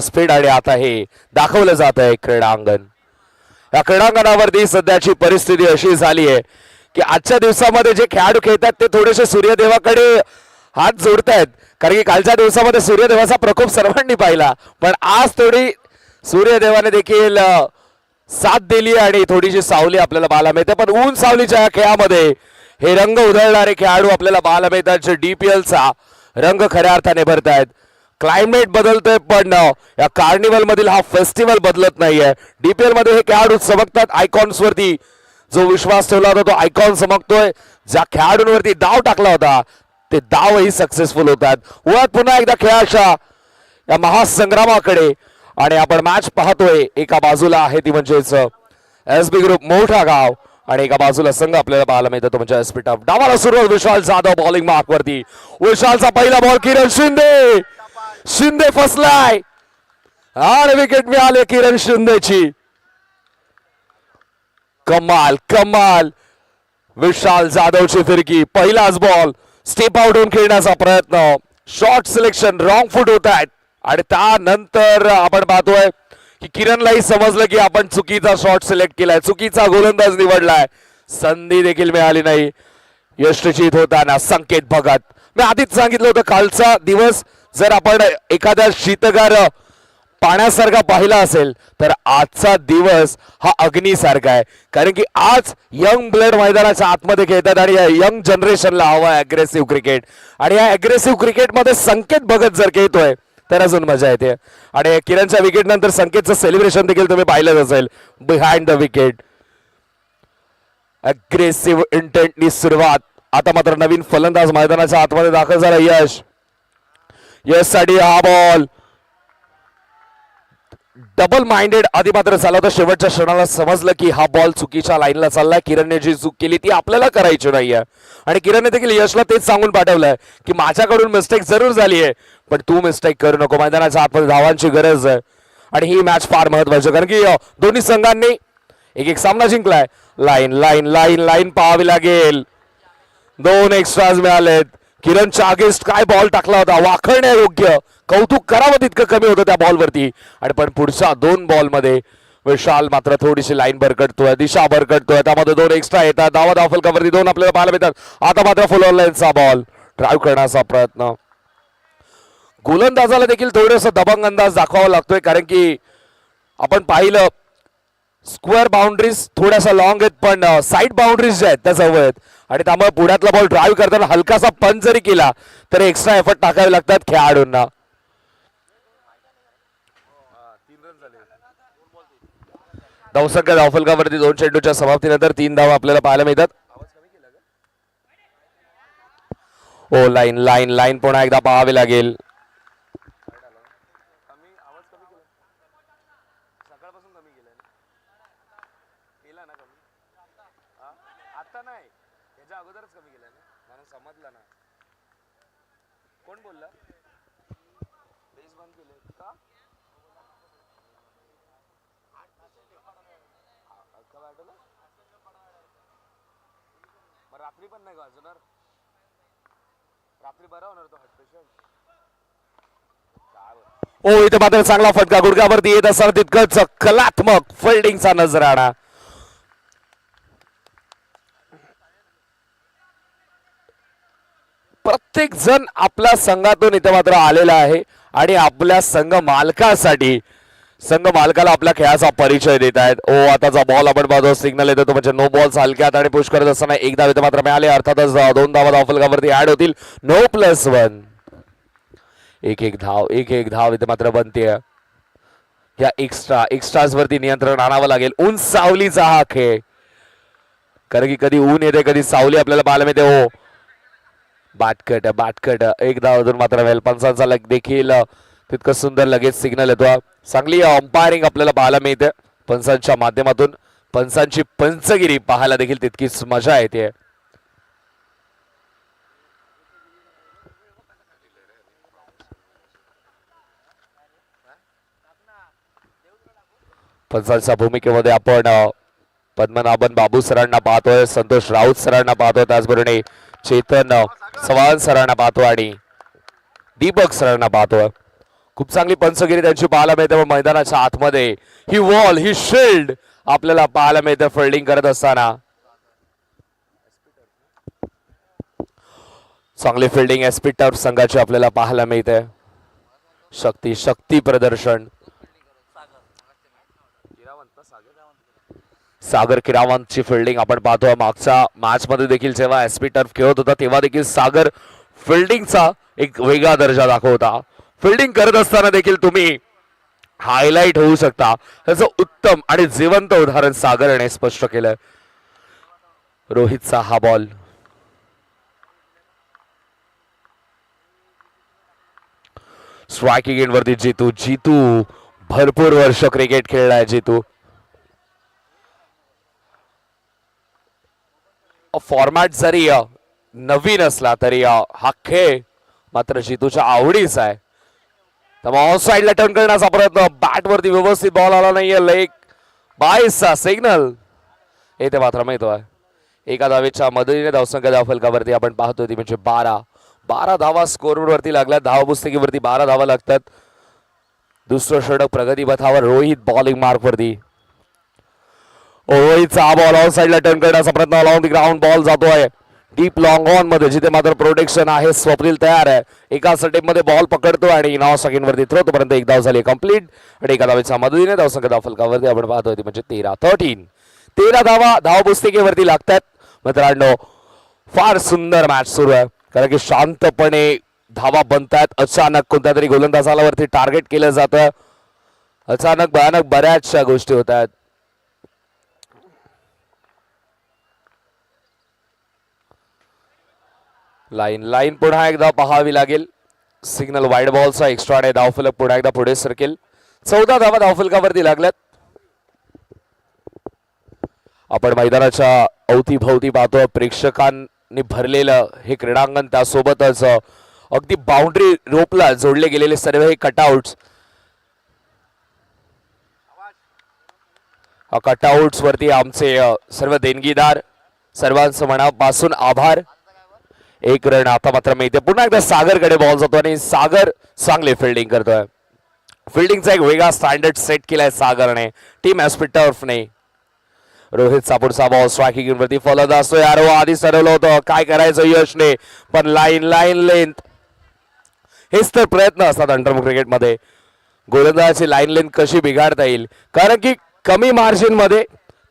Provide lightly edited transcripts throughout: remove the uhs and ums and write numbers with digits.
Speed आणि आता हे दाखवलं जात आहे क्रीडांगण. या क्रीडांगणावरती सध्याची परिस्थिती अशी झाली आहे की आजच्या दिवसामध्ये जे खेळाडू खेळतात ते थोडेसे सूर्यदेवाकडे हात जोडतायत, कारण की कालच्या दिवसामध्ये सूर्यदेवाचा प्रकोप सर्वांनी पाहिला, पण आज थोडी सूर्यदेवाने देखील साथ दिली आणि थोडीशी सावली आपल्याला पाहायला मिळते. पण ऊन सावलीच्या या खेळामध्ये हे रंग उधळणारे खेळाडू आपल्याला पाहायला मिळतात, जे डीपीएलचा रंग खऱ्या अर्थाने भरतायत. क्लायमेट बदलतोय पण या कार्निवल मधील हा फेस्टिवल बदलत नाहीये. डीपीएल मध्ये हे खेळाडू चमकतात. आयकॉन्स वरती जो विश्वास ठेवला होता तो आयकॉन चमकतोय. ज्या खेळाडूंवरती दाव टाकला होता ते दावही सक्सेसफुल होतात. वळत पुन्हा एकदा खेळाच्या या महासंग्रामाकडे आणि आपण मॅच पाहतोय. एका बाजूला आहे ती म्हणजेच एसबी ग्रुप मोठा गाव आणि एका बाजूला संघ आपल्याला पाहायला मिळतो तो म्हणजे एसपी टफ. डावाला सुरुवात विशाल जाधव बॉलिंग मार्क वरती. विशालचा पहिला बॉल किरण शिंदे. शिंदे फसलाय आणि विकेट मिळाले किरण शिंदेची. कमाल कमाल. विशाल जाधवची फिरकी. पहिलाच बॉल स्टेप आउट होऊन खेळण्याचा प्रयत्न. शॉर्ट सिलेक्शन रॉंग फुट होत आहेत आणि त्यानंतर आपण पाहतोय की किरणलाही समजलं की आपण चुकीचा शॉट सिलेक्ट केलाय, चुकीचा गोलंदाज निवडलाय. संधी देखील मिळाली नाही यष्टिचित होताना. संकेत भगत. मी आधीच सांगितलं होतं कालचा दिवस जर आपण एखाद्या शीतगार पाण्यासारखा पाहिला असेल तर आजचा दिवस हा अग्नीसारखा आहे, कारण की आज यंग ब्लड मैदानाच्या आतमध्ये खेळतात आणि या यंग जनरेशनला हवा आहे अग्रेसिव्ह क्रिकेट. आणि या अग्रेसिव्ह क्रिकेटमध्ये संकेत भगत जर खेळतोय तर अजून मजा येते. आणि किरणच्या विकेट नंतर संकेतचं सेलिब्रेशन देखील तुम्ही पाहिलंच असेल बिहाइंड द विकेट. अग्रेसिव्ह इंटेंटनी सुरुवात. आता मात्र नवीन फलंदाज मैदानाच्या आतमध्ये दाखल झाला यश. यश साठी हा बॉल डबल माइंडेड आधी मात्र झाला होता. शेवटच्या क्षणाला समजलं की हा बॉल चुकीच्या लाईनला चाललाय. किरणने जी चूक केली ती आपल्याला करायची नाहीये आणि किरणने देखील यशला तेच सांगून पाठवलंय की माझ्याकडून मिस्टेक जरूर झाली आहे पण तू मिस्टेक करू नको. मैदानाच्या आतमध्ये धावांची गरज आहे आणि ही मॅच फार महत्वाची, कारण की दोन्ही संघांनी एक एक सामना जिंकलाय. लाईन लाईन लाईन लाईन पाहावी लागेल. 2 एक्स्ट्राज मिळालेत. किरणच्या अगेन्स्ट काय बॉल टाकला होता, वाखण्यायोग्य. कौतुक करावं तितकं कमी होतं त्या बॉलवरती. आणि पण पुढच्या 2 बॉलमध्ये विशाल मात्र थोडीशी लाईन भरकटतोय, दिशा भरकटतोय. त्यामध्ये 2 एक्स्ट्रा येतात. धावा फलकावरती 2 आपल्याला पाहायला मिळतात. आता मात्र फुल ऑनलाईनचा बॉल ड्राईव्ह करण्याचा प्रयत्न. गोलंदाजाला देखील थोडंसं दबंग अंदाज दाखवावा लागतोय, कारण की आपण पाहिलं स्क्वेअर बाउंड्रीज थोड्याशा लॉंग आहेत पण साईड बाउंड्रीज ज्या आहेत त्या जवळ आहेत आणि त्यामुळे पुढ्यातला बॉल ड्राईव्ह करताना हलकासा पंच जरी केला तरी एक्स्ट्रा एफर्ट टाकावे लागतात खेळाडूंना. धावसंख्या धावफलकावरती 2 चेंडूच्या समाप्तीनंतर 3 धावा आपल्याला पाहायला मिळतात. ओ लाईन लाईन लाईन पुन्हा एकदा पाहावी लागेल. रात्री पण नाही गाजणार, रात्री बरा होणार तो हार्ट पेशंट. ओ इथे मात्र चांगला फटका गुडघ्यावरती येत असताना तितकंच कलात्मक फिल्डिंगचा नजराणा. प्रत्येक जण आपल्या संघातून इथे मात्र आलेला आहे आणि आपल्या संघ मालकासाठी संघ मालकाला आपल्या खेळाचा परिचय देत आहेत. ओ आताचा बॉल आपण पाहतो सिग्नल येतो तो म्हणजे नो बॉल हलक्यात आणि पुश करत असताना 1 धाव इथे मात्र मिळाले. अर्थातच 2 धावा धावफलकावरती ऍड होतील. नो +1. 1-1 धाव 1-1 धाव इथे मात्र बनते. या एक्स्ट्राज वरती नियंत्रण आणावं लागेल. ऊन सावलीचा हा खेळ, कारण की कधी ऊन येते कधी सावली आपल्याला पाहायला मिळते. हो बाटकट 1 धाव अजून मात्र मिळेल. पंचांचा देखील तितकं सुंदर लगेच सिग्नल येतो. चांगली अंपायरिंग आपल्याला पाहायला मिळते पंचांच्या माध्यमातून. पंचांची पंचगिरी पाहायला देखील तितकीच मजा येते. पंचांच्या भूमिकेमध्ये आपण पद्मनाभन बाबू सरांना पाहतोय, संतोष राऊत सरांना पाहतोय, त्याचबरोबर चेतन चव्हाण सरांना पाहतो आणि दीपक सरांना पाहतोय. खूप चांगली पंचगिरी त्यांची पाहायला मिळते. मैदानाच्या आतमध्ये ही वॉल, ही शिल्ड आपल्याला पाहायला मिळते फिल्डिंग करत असताना. चांगली फिल्डिंग एसपी टर्फ संघाची आपल्याला पाहायला मिळते. शक्ती प्रदर्शन. सागर किरावंतची फिल्डिंग आपण पाहतोय. मागच्या मॅच मध्ये देखील जेव्हा एसपी टर्फ खेळत होता तेव्हा देखील सागर फिल्डिंगचा एक वेगळा दर्जा दाखवता. फिल्डिंग करत असताना देखील तुम्ही हायलाइट होऊ शकता. त्याचं उत्तम आणि जिवंत उदाहरण सागरने स्पष्ट केलं. रोहितचा हा बॉल. स्ट्रायकिंग एंडवरती जीतू भरपूर वर्ष क्रिकेट खेळलाय जीतू. फॉर्मॅट जरी नवीन असला तरी हा खेळ मात्र जीतूच्या आवडीचा आहे. त्यामुळे ऑफ साइडला टर्न करण्याचा प्रयत्न. बॅट वरती व्यवस्थित बॉल आला नाहीये. लेग बायसचा सिग्नल येथे मात्र मिळतोय. एका धावेच्या मदतीने धावसंख्या धावफलकावरती आपण पाहतोय ती म्हणजे 12 धावा स्कोरबोर्ड वरती लागल्या. धावपुस्तिकेवरती 12 धावा लागतात. दुसरं षटक प्रगती पथावर. रोहित बॉलिंग मार्क वरती. रोहितचा बॉल ऑफ साइडला टर्न करण्याचा प्रयत्न. ऑन द ग्राउंड बॉल जातोय डीप लॉंग ऑन मध्ये जिथे मात्र प्रोटेक्शन आहे. स्वप्नील तयार आहे. एका स्टेप मध्ये बॉल पकडतो आणि 9 सेकंड वरती थ्रो. तोपर्यंत एक धाव झाली कंप्लीट आणि एका धावेच्या मदतीने धावसंख्या धावफलकावरती आपण पाहतोय ती म्हणजे 13 धावा धावपुस्तिकेवरती लागतात. मित्रांनो फार सुंदर मॅच सुरू आहे कारण की शांतपणे धावा बनतात. अचानक कोणत्या तरी गोलंदाजाला वरती टार्गेट केलं जातं. अचानक भयानक बऱ्याचशा गोष्टी होत आहेत. लाईन पुन्हा एकदा पाहावी लागेल. सिग्नल वाईड बॉलचा एक्स्ट्रा आणि धावफलक पुन्हा एकदा पुढे सरकेल. 14 धावा धावफलकावरती लागल्यात. आपण मैदानाच्या अवतीभवती पाहतोय प्रेक्षकांनी भरलेलं हे क्रीडांगण. त्यासोबतच अगदी बाउंड्री रोपला जोडले गेलेले सर्व हे कटआउट्स. कटआउट्स वरती आमचे सर्व देणगीदार सर्वांचं मनापासून आभार. एक रन आता मात्र मिळते. पुन्हा एकदा सागरकडे बॉल जातो आणि सागर चांगले फिल्डिंग करतोय. फिल्डिंगचा एक वेगळा स्टँडर्ड सेट केलाय सागरने टीम एसपी टर्फने. रोहित पुढचा बॉल स्ट्रायकिंग वरती फलंदाज असतोय. यार आधी सरवलं होतं. काय करायचं यशने पण लाईन लेंथ हेच तर प्रयत्न असतात अंडर क्रिकेटमध्ये. गोलंदाजाची लाईन लेंथ कशी बिघाडता येईल कारण की कमी मार्जिन मध्ये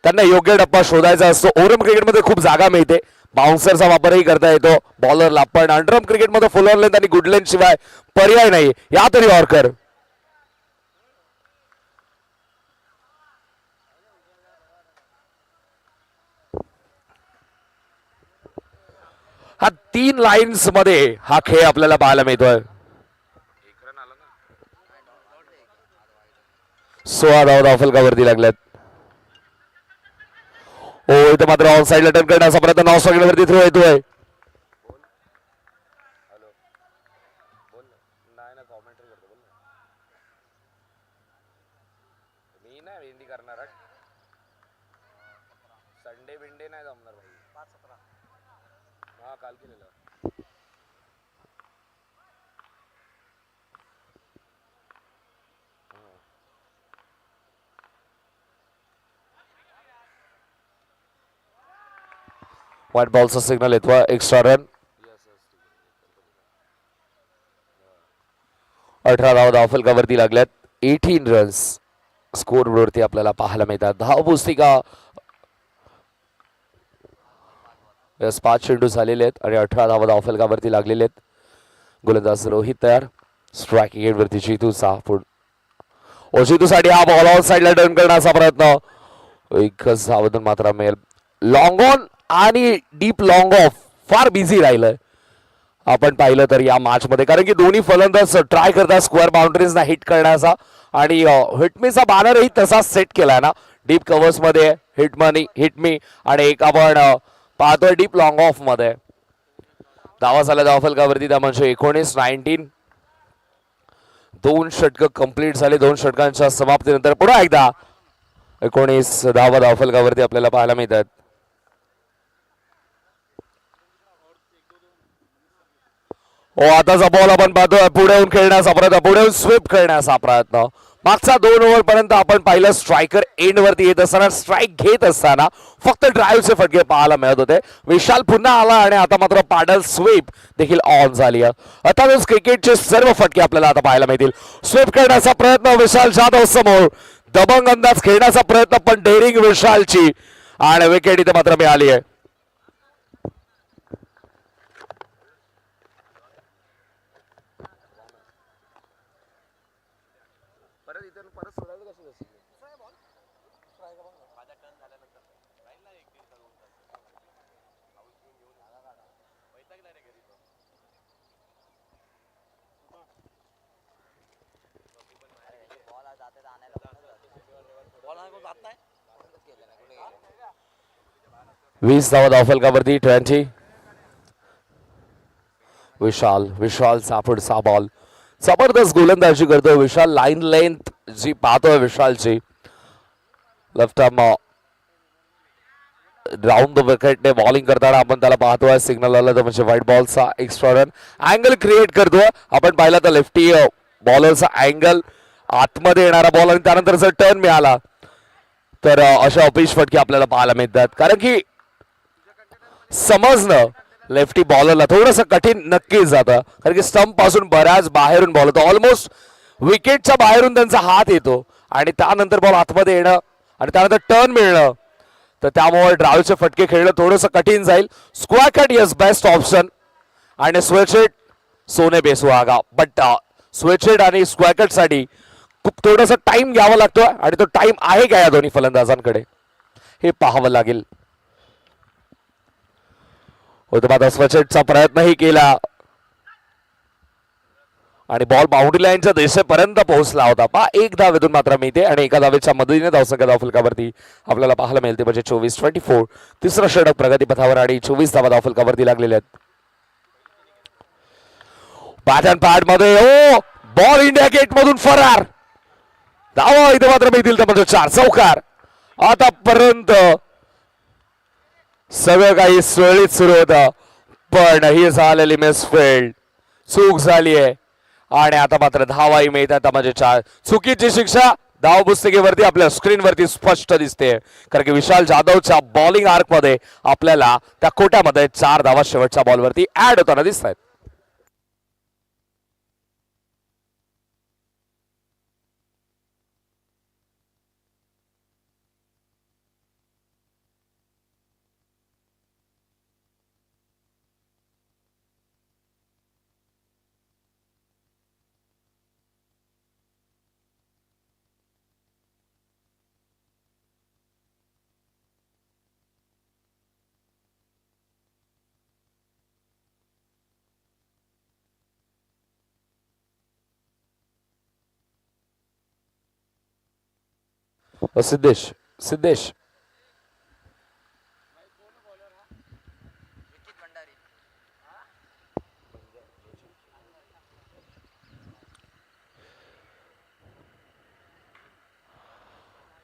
त्यांना योग्य टप्पा शोधायचा असतो. ओव्हरआर्म क्रिकेटमध्ये खूप जागा मिळते. बाउन्सरचा वापरही करता येतो बॉलरला. पण अंडरआर्म क्रिकेटमध्ये फुल ऑन लेंथ आणि गुड लेंथ शिवाय पर्याय नाही. या तरी ऑर्कर हा 3 लाईन्स मध्ये हा खेळ आपल्याला पाहायला मिळतोय. 16 धावा धावफलकावरती लागल्यात. हो इथे मात्र ऑन साइडला टर्न करण्याचा प्रयत्न. 9 सेकंड वरती थ्रो येतोय. संडे बिंडे नाही जमणार भाई. 5-17 हा काल केलेलं. व्हाईट बॉलचा सिग्नल येतो. Extra run. 18 धावा धावफलकावरती लागल्यात. 18 रन्स स्कोर वरती आपल्याला पाहायला मिळतात. धावपुस्तिका 5 चेंडू झालेले आहेत आणि 18 धावा धावफलकावरती लागलेले आहेत. गोलंदाज रोहित तयार. स्ट्रायकिंग एंड वरती जीतूचा जीतूसाठी हा बॉल ऑन साइडला टर्न करण्याचा प्रयत्न. एकच धावातून मात्र मिळेल. लॉंग ऑन आणि डीप लॉंग ऑफ फार बिझी राहिलंय आपण पाहिलं तर या मॅच मध्ये कारण की दोन्ही फलंदाज ट्राय करतात स्क्वेअर बाउंड्रीजना हिट करण्याचा आणि हिटमीचा बॅनरही तसाच सेट केलाय ना. डीप कव्हर्स मध्ये हिट मी आणि एक आपण पाहतोय डीप लॉंग ऑफ मध्ये. धावा झाल्या धावफलकावरती त्या म्हणजे 19 2 षटक कंप्लीट झाले. 2 षटकांच्या समाप्तीनंतर पुन्हा एकदा 19 धावा धावफलकावरती आपल्याला पाहायला मिळतात. हो आताचा बॉल आपण पाहतोय पुढे येऊन खेळण्याचा प्रयत्न, पुढे येऊन स्वीप करण्याचा प्रयत्न. मागचा 2 ओव्हर पर्यंत आपण पाहिलं स्ट्रायकर एंड वरती येत असताना स्ट्राईक घेत असताना फक्त ड्राईव्हचे फटके पाहायला मिळत होते. विशाल पुन्हा आला आणि आता मात्र पॅडल स्वीप देखील ऑन झाली आहे. आता क्रिकेटचे सर्व फटके आपल्याला आता पाहायला मिळतील. स्वीप करण्याचा प्रयत्न विशाल जाधव समोर, दबंग अंदाज खेळण्याचा प्रयत्न पण डेअरिंग विशालची आणि विकेट इथे मात्र मिळाली आहे. बॉल जात नाही. 20 धावा धावफलकावरती 20. विशालचा पुढचा बॉल, जबरदस्त गोलंदाजी करतोय विशाल. लाईन लेंथ जी पाहतोय विशालची, लेफ्ट आर्म राऊंड द विकेटने बॉलिंग करताना आपण त्याला पाहतोय. सिग्नल आला तर म्हणजे व्हाईट बॉलचा एक्स्ट्रा रन अँगल क्रिएट करतोय. आपण पाहिला तर लेफ्टी बॉलरचा अँगल, आतमध्ये येणारा बॉल आणि त्यानंतर जर टर्न मिळाला तर अशा अपीश फटके आपल्याला पाहायला मिळतात. कारण की समजणं लेफ्टी बॉलरला थोडंसं कठीण नक्कीच जातं, कारण की स्टंप पासून बऱ्याच बाहेरून बॉल होतो. ऑलमोस्ट विकेटच्या बाहेरून त्यांचा हात येतो आणि त्यानंतर बॉल आतमध्ये येणं आणि त्यानंतर टर्न मिळणं, तर त्यामुळे ड्राईव्हचे फटके खेळणं थोडंसं कठीण जाईल. Square cut is best option आणि स्वेटशर्ट सोने पे सुहागा. बट स्वेटशर्ट आणि स्क्वॅर कट साठी खूप थोडासा टाइम घ्यावा लागतोय आणि तो टाइम आहे का या दोन्ही फलंदाजांकडे हे पाहावं लागेल. आता स्वेटशर्टचा प्रयत्नही केला आणि बॉल बाउंड्री लाईनच्या दिशेपर्यंत पोहोचला होता. एक धावेतून मात्र मिळते आणि एका धावेच्या मदतीने धावसंख्या धावफलकावरती आपल्याला पाहायला मिळते म्हणजे 24-24. तिसरं षटक प्रगतीपथावर आणि 24 धावा धावफलकावरती लागलेल्या आहेत. बॅट अँड पॅड मध्ये ओ बॉल इंडिया गेट मधून फरार. धावा इथे मात्र मिळतील तर म्हणजे 4 चौकार. आतापर्यंत सगळं काही सुरळीत सुरू होतं पण ही झालेली मिसफील्ड, चूक झाली आहे आणि आता मात्र धावाही मिळतात म्हणजे 4. चुकीची शिक्षा धाव पुस्तिकेवरती आपल्या स्क्रीनवरती स्पष्ट दिसते, कारण की विशाल जाधवच्या बॉलिंग आर्क मध्ये आपल्याला त्या कोट्यामध्ये 4 धावा शेवटच्या बॉलवरती ऍड होताना दिसत आहेत. सिद्धेश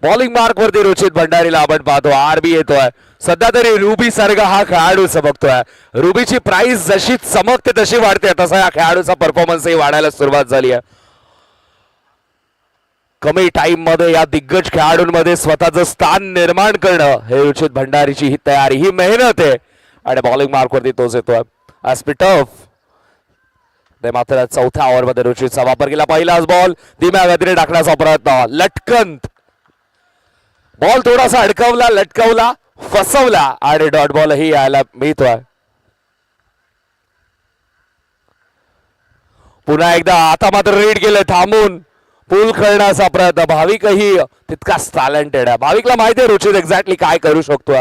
बॉलिंग मार्क वरती रुचित भंडारीला आपण पाहतो. आरबी येतोय सध्या तरी. रुबी सारखा हा खेळाडू चमकतोय. रुबीची प्राइस जशी चमकते तशी वाढते, तसा या खेळाडूचा परफॉर्मन्सही वाढायला सुरुवात झाली आहे. कमी टाइम मध्ये या दिग्गज खेळाडूंमध्ये स्वतःचं स्थान निर्माण करणं हे रुचित भंडारीची ही तयारी, ही मेहनत आहे आणि बॉलिंग मार्क वरती तोच येतोय. टफ ते मात्र चौथ्या ओव्हर मध्ये रुचितचा वापर केला. पहिलाच बॉल धीम्या गतीने टाकण्याचा प्रयत्न, लटकन बॉल थोडासा अडकवला, लटकवला, फसवला आणि डॉट बॉल ही यायला मिळतोय. पुन्हा एकदा आता मात्र रीड केलं, थांबून पूल खेळण्याचा प्रयत्न. भाविकही तितकाच टॅलेंटेड आहे. भाविकला माहिती आहे रुचित एक्झॅक्टली काय करू शकतो.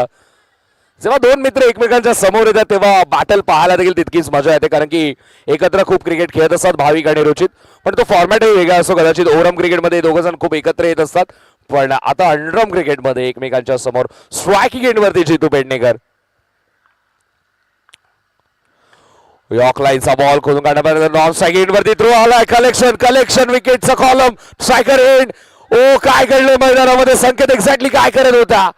जेव्हा 2 मित्र एकमेकांच्या समोर येतात तेव्हा बॅटल पाहायला देखील तितकीच मजा येते, कारण की एकत्र खूप क्रिकेट खेळत असतात भाविक आणि रुचित. पण तो फॉर्मॅटही वेगळा असतो. कदाचित ओव्हरआर्म क्रिकेटमध्ये दोघ जण खूप एकत्र येत असतात, पण आता अंडरआर्म क्रिकेटमध्ये एकमेकांच्या समोर स्ट्रायकिंग एंडवरती जितू पेडणेकर. यॉर्क लाईनचा बॉल खोदून काढण्यापर्यंत नॉन स्ट्रायकिंग एंडवरती थ्रो आलाय. कलेक्शन विकेटचा कॉलम, स्ट्रायकर एंड. ओ काय घडलंय मैदानामध्ये, संकेत एक्झॅक्टली काय करत होता.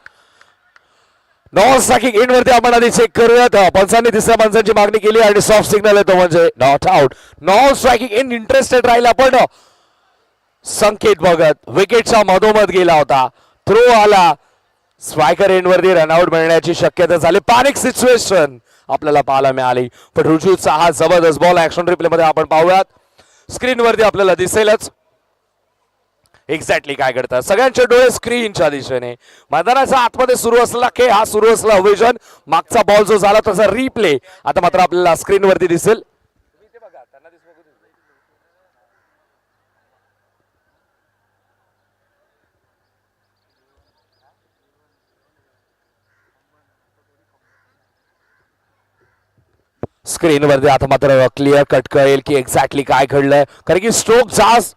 नॉन स्ट्रायकिंग एंड वरती आपण आधी चेक करूयात. पंचांनी तिसऱ्या पंचांची मागणी केली आणि सॉफ्ट सिग्नल येतो म्हणजे not out. Non striking end interested राहील आपण. संकेत बघत विकेटच्या मधोमध गेला होता, थ्रो आला, स्ट्रायकर एंड वरती रनआउट मिळण्याची शक्यता झाली. पॅनिक सिच्युएशन आपल्याला पाहायला मिळाली. पण रुचितचा हा जबरदस्त बॉल ऍक्शन रिप्ले मध्ये आपण पाहूयात. स्क्रीन वरती आपल्याला दिसेलच एक्झॅक्टली काय करतात. सगळ्यांचे डोळे स्क्रीनच्या दिशेने. मैदानाच्या आतमध्ये सुरू असलेला खेळ हा सुरू असलेला विजन मागचा बॉल जो झाला त्याचा रिप्ले आता मात्र आपल्याला स्क्रीन वरती दिसेल. स्क्रीन वरती आता मात्र क्लिअर कट कळेल की एक्झॅक्टली काय घडलंय. कारण की स्ट्रोक जास्त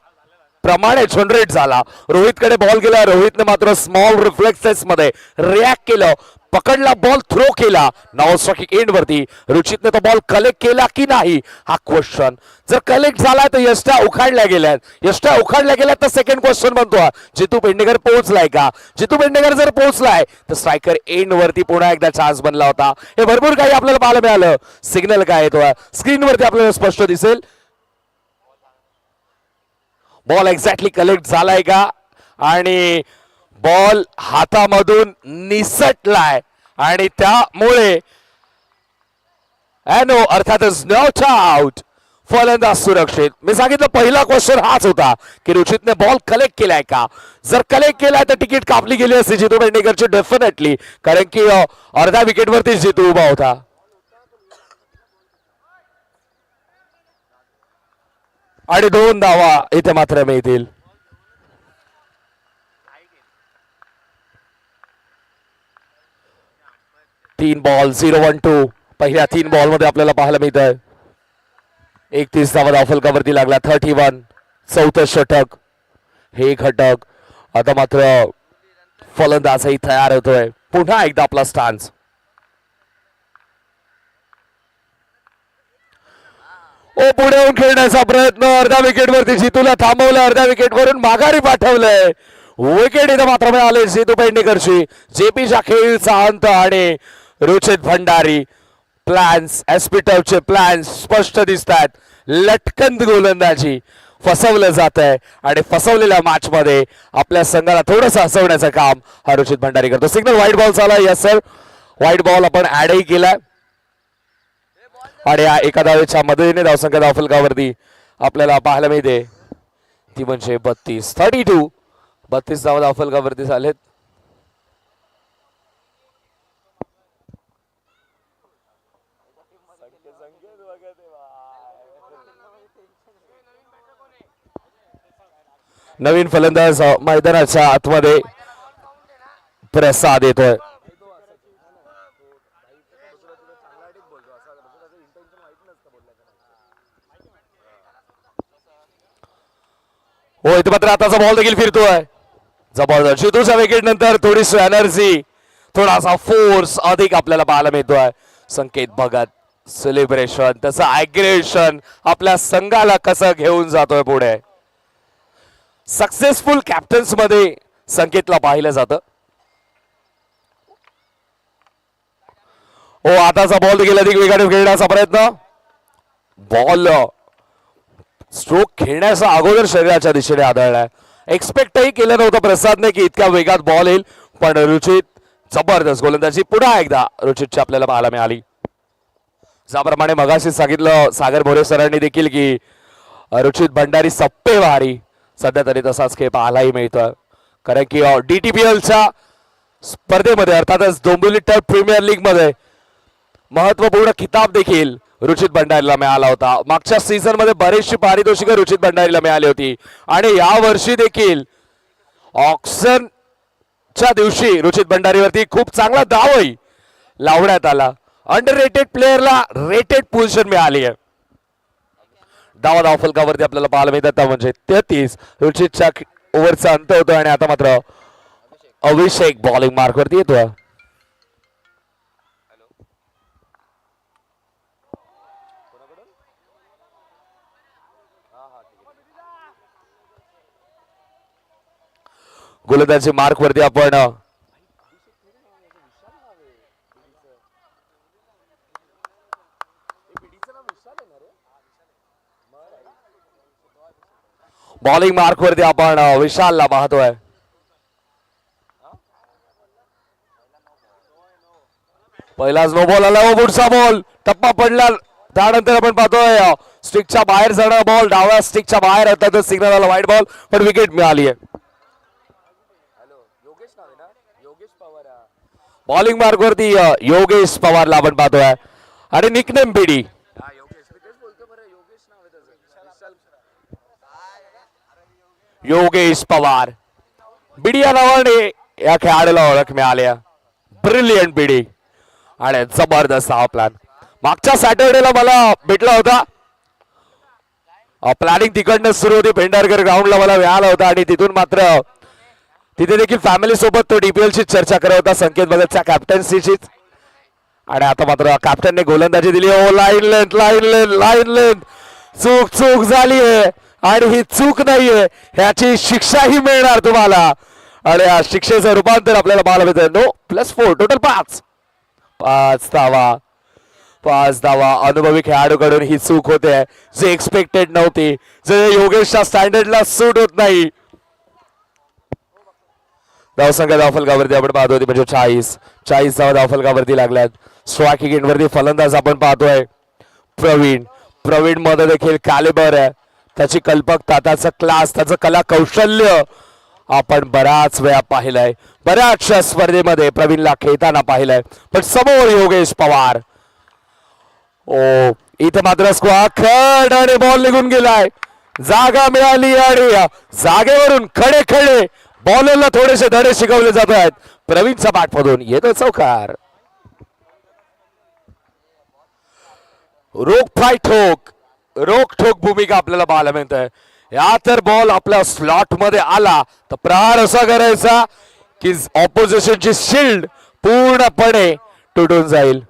प्रमाणे जनरेट झाला. रोहितकडे बॉल गेला, रोहितने मात्र स्मॉल रिफ्लेक्सेस मध्ये रिॲक्ट केलं, पकडला बॉल, थ्रो केला. नाव स्ट्रायकिंग एंड वरती रुचितने तो बॉल कलेक्ट केला की नाही हा क्वेश्चन. जर कलेक्ट झाला तर यष्ट्या उखाडल्या गेल्यात, यष्ट्या उखाडल्या गेल्यात तर सेकंड क्वेश्चन बनतो जितू पेडणेकर पोहोचलाय का. जितू पेडणेकर जर पोहोचलाय तर स्ट्रायकर एंड वरती पुन्हा एकदा चान्स बनला होता. हे भरपूर काही आपल्याला पाहायला मिळालं. सिग्नल काय येतो स्क्रीन वरती आपल्याला स्पष्ट दिसेल. बॉल एक्झॅक्टली कलेक्ट झालाय का आणि बॉल हातामधून निसटलाय आणि त्यामुळे नो अर्थातच नॉट आउट. फलंदाज सुरक्षित. मी सांगितलं पहिला क्वेश्चन हाच होता की रुचितने बॉल कलेक्ट केलाय का. जर कलेक्ट केलाय तर तिकीट कापली गेली असती जितू पेडणेकरची डेफिनेटली, कारण की अर्ध्या विकेटवरती जितू उभा होता. आणि 2 धावा इथे मात्र मिळतील. तीन बॉल 0-1-2 पहिल्या 3 बॉल मध्ये आपल्याला पाहायला मिळत आहे. 31 धावा धावफलकावरती लागला. 31 चौथं षटक हे घटक. आता मात्र फलंदाजही तयार होतोय. पुन्हा एकदा आपला स्टान्स. ओ पुढे येऊन खेळण्याचा प्रयत्न. अर्ध्या विकेटवरती जितूला थांबवलं, अर्ध्या विकेटवरून माघारी पाठवलंय. विकेट इथं मात्र मिळाले जितू पेडणेकरची. जेपीच्या खेळीचा अंत आणि रुचित भंडारी. प्लॅन्स एस्पिटवचे प्लॅन्स स्पष्ट दिसत आहेत. लटकन गोलंदाजी फसवलं जात आहे आणि फसवलेल्या मॅच मध्ये आपल्या संघाला थोडंसं हसवण्याचं काम हा रुचित भंडारी करतो. सिग्नल व्हाईट बॉल झाला. यस सर, व्हाईट बॉल आपण ऍडही केलाय आणि या एका धावेच्या मदतीने धावसंख्या धावफलकावरती आपल्याला पाहायला मिळते ती म्हणजे 32. 32 धावा धावफलकावरती झालेत. नवीन फलंदाज मैदानाच्या आतमध्ये प्रसाद येतोय. हो इथे मात्र आताचा बॉल देखील फिरतोय. जबरदस्त. जितूच्या विकेट नंतर थोडीशी एनर्जी, थोडासा फोर्स अधिक आपल्याला पाहायला मिळतोय. संकेत भगत सेलिब्रेशन, त्याचं ॲग्रेशन आपल्या संघाला कसं घेऊन जातोय पुढे. सक्सेसफुल कॅप्टन्स मध्ये संकेतला पाहिलं जातं. हो आताचा बॉल देखील अधिक वेगाने खेळण्याचा प्रयत्न. बॉल स्ट्रोक खेळण्याचा अगोदर शरीराच्या दिशेने आदळलाय. एक्सपेक्टही केलं नव्हतं प्रसादने की इतक्या वेगात बॉल येईल, पण रुचित जबरदस्त गोलंदाजी पुन्हा एकदा रुचितची आपल्याला पाहायला मिळाली. ज्याप्रमाणे मगाशी सांगितलं सागर मोरे सरांनी देखील की रुचित भंडारी सप्पेवारी, सध्या तरी तसाच खेळ पाहायलाही मिळतोय. कारण की DTPLच्या स्पर्धेमध्ये अर्थातच डोंबिवली टर्फ प्रीमियर लीग मध्ये महत्वपूर्ण किताब देखील रुचित भंडारीला मिळाला होता. मागच्या सीझन मध्ये बरीचशी पारितोषिकं रुचित भंडारीला मिळाली होती आणि या वर्षी देखील ऑक्शनच्या दिवशी रुचित भंडारीवरती खूप चांगला दावही लावण्यात आला. अंडररेटेड प्लेयरला रेटेड पोझिशन मिळाली आहे. धावा धावफलकावरती आपल्याला पाहायला मिळतात म्हणजे 33. रुचितच्या ओव्हरचा अंत होतो आणि आता मात्र अभिषेक बॉलिंग मार्कवरती येतोय. गोलंदाजी मार्क वरती आपण बॉलिंग मार्क वरती आपण विशालला पाहतोय. पहिलाच नो बॉल आला व पुढचा बॉल टप्पा पडला. त्यानंतर आपण पाहतोय स्टिकच्या बाहेर जाणारा बॉल डाव्या स्टिकच्या बाहेर होता तर सिग्नल आला वाईट बॉल पण विकेट मिळाली आहे. बॉलिंग मार्क वरती योगेश पवारला आपण पाहतोय आणि निकनेम बीडी. योगेश पवार बीडी या नावाने या खेळाडूला ओळख मिळाली. ब्रिलियंट बीडी आणि जबरदस्त हा प्लॅन मागच्या सॅटर्डेला मला भेटला होता. प्लॅनिंग तिकडनं सुरू होती. पेंढारकर ग्राउंडला मला मिळाला होता आणि तिथून मात्र तिथे देखील फॅमिली सोबत तो डीपीएल ची चर्चा करत होता संकेत भगतच्या कॅप्टन्सीचीच. आणि आता मात्र कॅप्टनने गोलंदाजी दिली. ओ line length line length line length चूक चूक झाली आहे आणि ही चूक नाहीये ह्याची शिक्षाही मिळणार तुम्हाला. आणि या शिक्षेचं रूपांतर आपल्याला पाहायला मिळतं. नो +4 टोटल 5 धावा. 5 धावा अनुभवी खेळाडूकडून ही चूक होते जे एक्सपेक्टेड नव्हती जे योगेशच्या स्टँडर्डला सूट होत नाही. धावसंख्या धावफलकावरती आपण पाहतोय म्हणजे 40 धावा धावफलकावरती लागल्यात. स्ट्रायकिंग एंडवरती फलंदाज आपण पाहतोय प्रवीण मध्ये देखील कॅलिबर आहे. त्याची कल्पकता त्याचं क्लास त्याचं कला कौशल्य आपण बराच वेळा पाहिलंय. बऱ्याचशा स्पर्धेमध्ये प्रवीणला खेळताना पाहिलंय. पण समोर योगेश पवार. ओ इथं मात्र खड आणि बॉल निघून गेलाय. जागा मिळाली आणि जागेवरून खडे खडे बॉलरला थोडेसे धडे शिकवले जात आहेत. प्रवीणचा बॅटमधून येतो चौकार. रोख ठोक भूमिका आपल्याला पाहायला मिळते. या तर बॉल आपल्या स्लॉट मध्ये आला तर प्रहार असा करायचा की ऑपोजिशनची शिल्ड पूर्णपणे तुटून जाईल.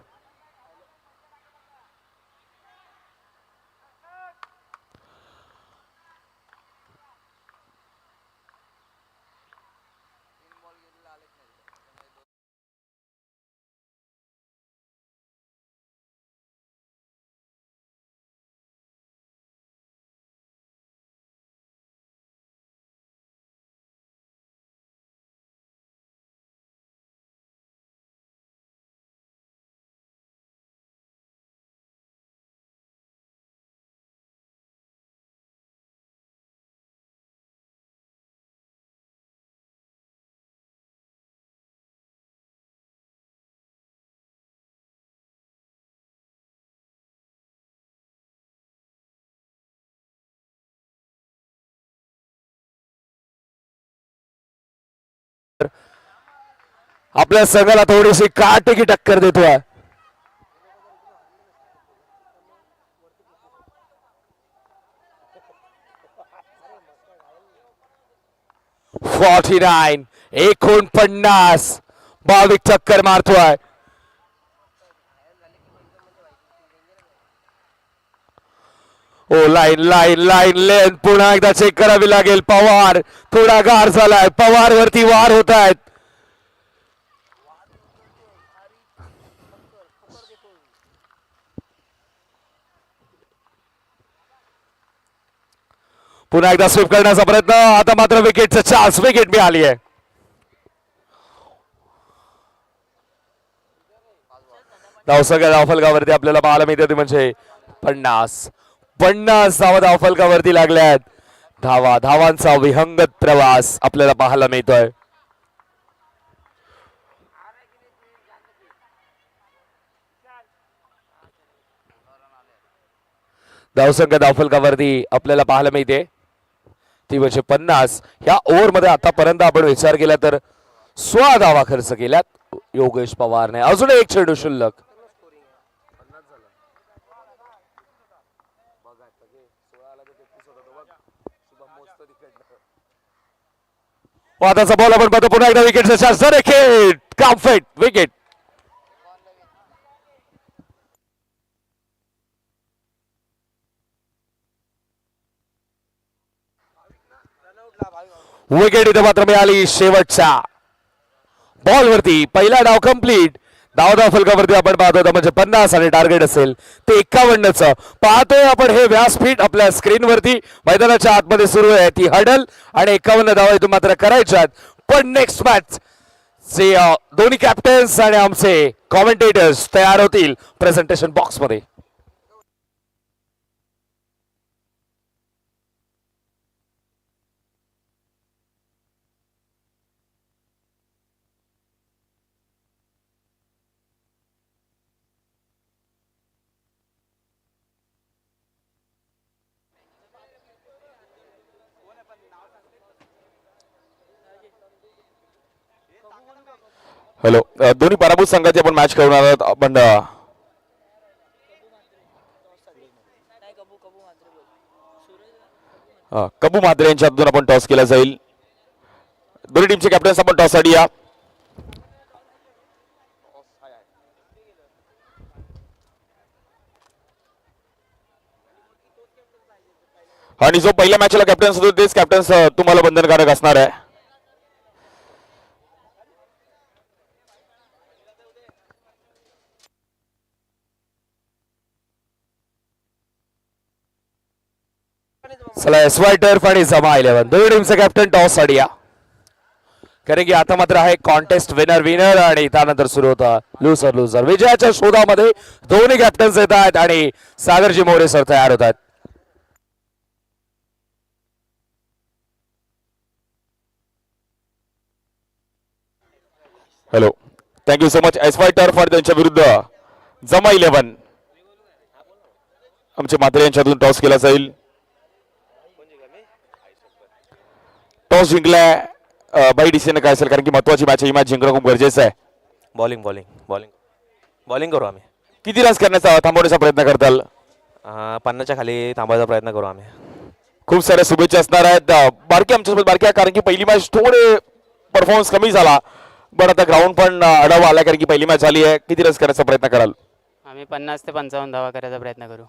आपल्या संघाला थोडीशी काटेकी टक्कर देतोय. $49 49 भाविक टक्कर मारतोय. ओ लाईन लाईन लाईन लेन पुन्हा एकदा चेक करावी लागेल. पवार थोडा गार झालाय. पवार वरती वार होत आहेत. पुन्हा एकदा स्वीप करण्याचा प्रयत्न. आता मात्र विकेटचा चान्स. विकेट मिळाली आहे. धावसंख्या धावफलकावरती आपल्याला पाहायला मिळते म्हणजे 50 धावा धावफलकावरती लागल्यात. धावांचा विहंगत प्रवास आपल्याला पाहायला मिळतोय. धावसंख्या धावफलकावरती आपल्याला पाहायला मिळते ती म्हणजे 50. ह्या ओव्हर मध्ये आतापर्यंत आपण विचार केला तर 16 धावा खर्च केल्यात योगेश पवारने. अजून एक चेंडू शिल्लक. वादाचा बॉल आपण पाहतो. पुन्हा एकदा विकेटचा चान्स. Comfort wicket. विकेट इथं मात्र मिळाली शेवटच्या बॉलवरती. पहिला डाव कंप्लीट. धाव फलकावरती आपण पाहतो होता म्हणजे 50 आणि टार्गेट असेल ते 51चं पाहतोय आपण हे व्यासपीठ आपल्या स्क्रीनवरती मैदानाच्या आतमध्ये सुरू आहे ती हडल आणि 51 धावा इथून मात्र करायच्यात पण नेक्स्ट मॅच जे दोन्ही कॅप्टन्स आणि आमचे कॉमेंटेटर्स तयार होतील प्रेझेंटेशन बॉक्स मध्ये. हॅलो दोन्ही पराभूत संघाची आपण मॅच खेळणार आहोत आपण कबू मात्रे यांच्या हातून आपण टॉस केला जाईल. दोन्ही टीमचे कॅप्टन्स आपण टॉस साठी या. आणि जो पहिल्या मॅचला कॅप्टन्स होतो तेच कॅप्टन्स तुम्हाला बंधनकारक असणार आहे. चला SY टर्फ आणि जमा 11 दोन्ही टीमचे कॅप्टन टॉस साठी या. कारण की आता मात्र आहे कॉन्टेस्ट विनर आणि त्यानंतर सुरू होता लुझर विजयाच्या शोधामध्ये दोन्ही कॅप्टन्स येत आहेत आणि सागरजी मोरे सर तयार होत आहेत. Hello thank you so much. SY turf आणि त्यांच्या विरुद्ध जमा 11 आमचे मात्रे यांच्यातून टॉस केला जाईल. टॉस जिंकलाय बाई डिसिजन काय असेल कारण की महत्वाची मॅच ही मॅच जिंकणं खूप गरजेचं आहे. बॉलिंग करू आम्ही. किती रन्स करण्याचा थांबवण्याचा प्रयत्न करताल? 50च्या खाली थांबायचा प्रयत्न करू आम्ही. खूप साऱ्या शुभेच्छा असणार आहेत. बारकी आमच्यासोबत बारकी आहे कारण की पहिली मॅच थोडे परफॉर्मन्स कमी झाला पण आता ग्राउंड पण आढावा आला कारण की पहिली मॅच झाली आहे. किती रन्स करण्याचा प्रयत्न कराल? आम्ही 50 ते 55 धावा करायचा प्रयत्न करू.